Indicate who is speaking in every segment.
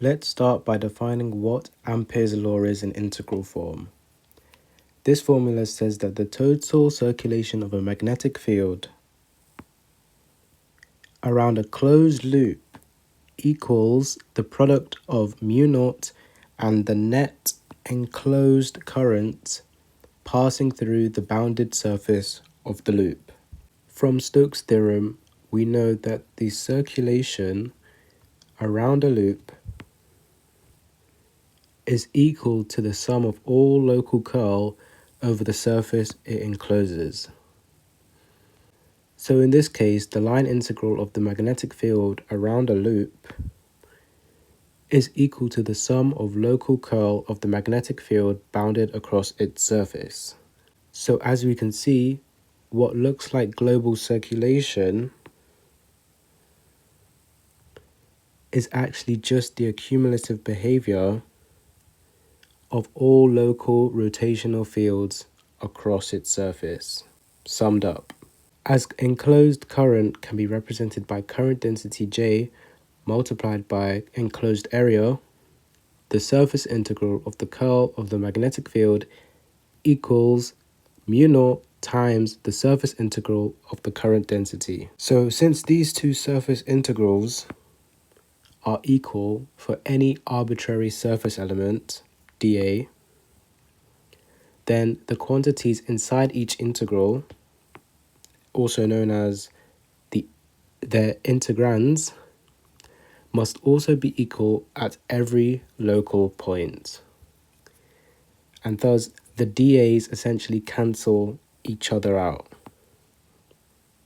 Speaker 1: Let's start by defining what Ampere's law is in integral form. This formula says that the total circulation of a magnetic field around a closed loop equals the product of mu naught and the net enclosed current passing through the bounded surface of the loop. From Stokes' theorem, we know that the circulation around a loop is equal to the sum of all local curl over the surface it encloses. So in this case, the line integral of the magnetic field around a loop is equal to the sum of local curl of the magnetic field bounded across its surface. So as we can see, what looks like global circulation is actually just the accumulative behavior of all local rotational fields across its surface, summed up. As enclosed current can be represented by current density J multiplied by enclosed area, the surface integral of the curl of the magnetic field equals mu naught times the surface integral of the current density. So since these two surface integrals are equal for any arbitrary surface element, dA, then the quantities inside each integral, also known as their integrands, must also be equal at every local point. And thus, the dAs essentially cancel each other out.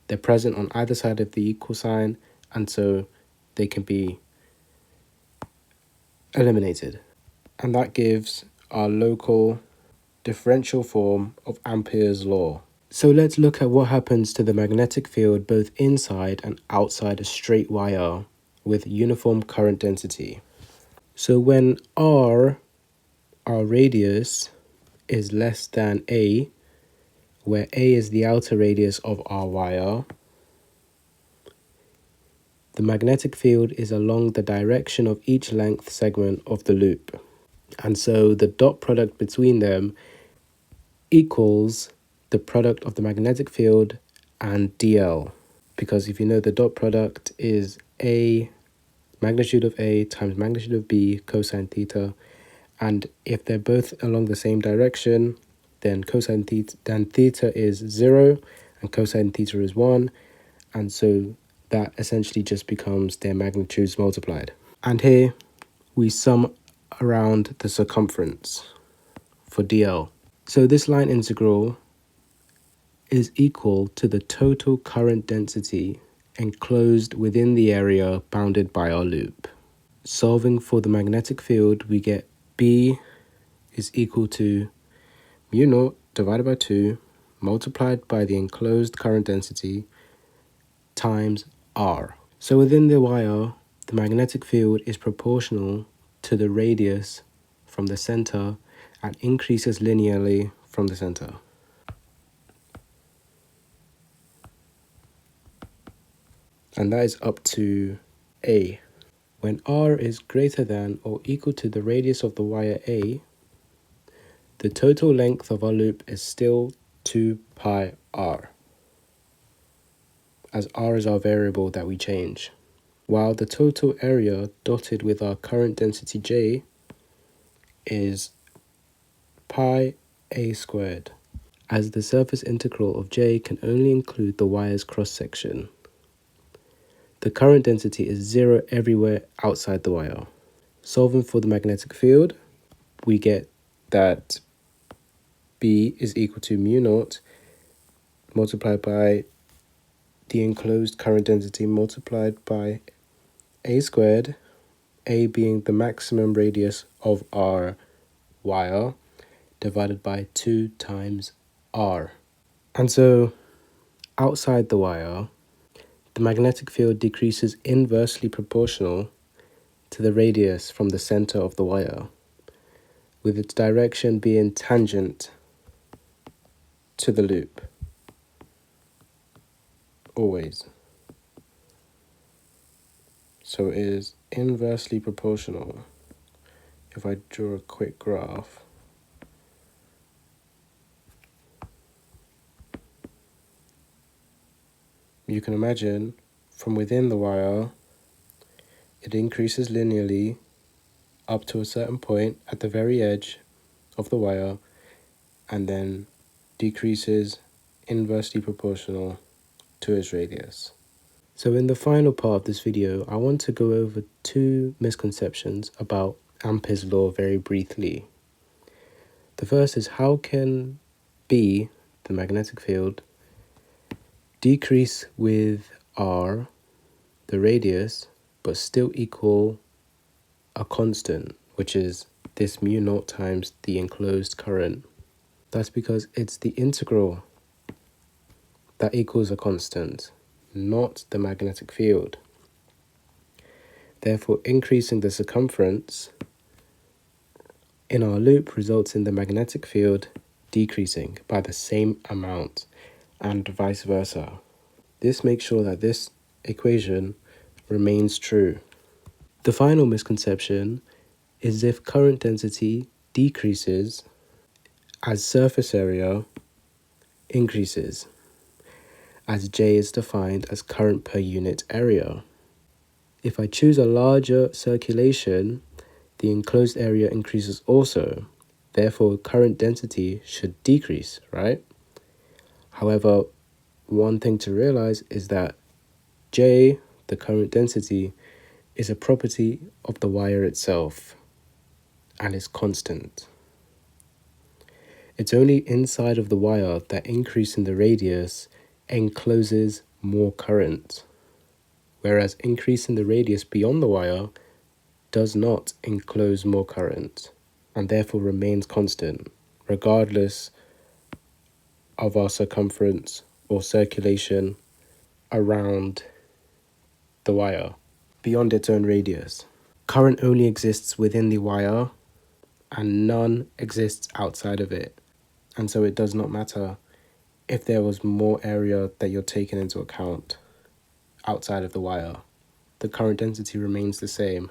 Speaker 1: They're present on either side of the equal sign, and so they can be eliminated. And that gives our local differential form of Ampere's law. So let's look at what happens to the magnetic field both inside and outside a straight wire with uniform current density. So when R, our radius, is less than A, where A is the outer radius of our wire, the magnetic field is along the direction of each length segment of the loop. And so the dot product between them equals the product of the magnetic field and dl. Because if you know, the dot product is A, magnitude of A times magnitude of B cosine theta. And if they're both along the same direction, then theta is 0 and cosine theta is 1. And so that essentially just becomes their magnitudes multiplied. And here we sum around the circumference for dl. So this line integral is equal to the total current density enclosed within the area bounded by our loop. Solving for the magnetic field, we get B is equal to mu naught divided by 2 multiplied by the enclosed current density times R. So within the wire, the magnetic field is proportional to the radius from the center and increases linearly from the center. And that is up to A. When R is greater than or equal to the radius of the wire A, the total length of our loop is still 2 pi r, as r is our variable that we change, while the total area dotted with our current density J is pi a squared, as the surface integral of J can only include the wire's cross-section. The current density is 0 everywhere outside the wire. Solving for the magnetic field, we get that B is equal to mu naught multiplied by the enclosed current density multiplied by A squared, A being the maximum radius of our wire, divided by 2 times R. And so outside the wire, the magnetic field decreases inversely proportional to the radius from the center of the wire, with its direction being tangent to the loop, always. So it is inversely proportional. If I draw a quick graph, you can imagine from within the wire, it increases linearly up to a certain point at the very edge of the wire and then decreases inversely proportional to its radius. So in the final part of this video, I want to go over two misconceptions about Ampere's law very briefly. The first is, how can B, the magnetic field, decrease with R, the radius, but still equal a constant, which is this mu naught times the enclosed current? That's because it's the integral that equals a constant, not the magnetic field. Therefore, increasing the circumference in our loop results in the magnetic field decreasing by the same amount, and vice versa. This makes sure that this equation remains true. The final misconception is if current density decreases as surface area increases, as J is defined as current per unit area. If I choose a larger circulation, the enclosed area increases also. Therefore, current density should decrease, right? However, one thing to realize is that J, the current density, is a property of the wire itself and is constant. It's only inside of the wire that increase in the radius encloses more current, whereas increase in the radius beyond the wire does not enclose more current and therefore remains constant, regardless of our circumference or circulation around the wire beyond its own radius. Current only exists within the wire and none exists outside of it. And so it does not matter if there was more area that you're taking into account outside of the wire. The current density remains the same.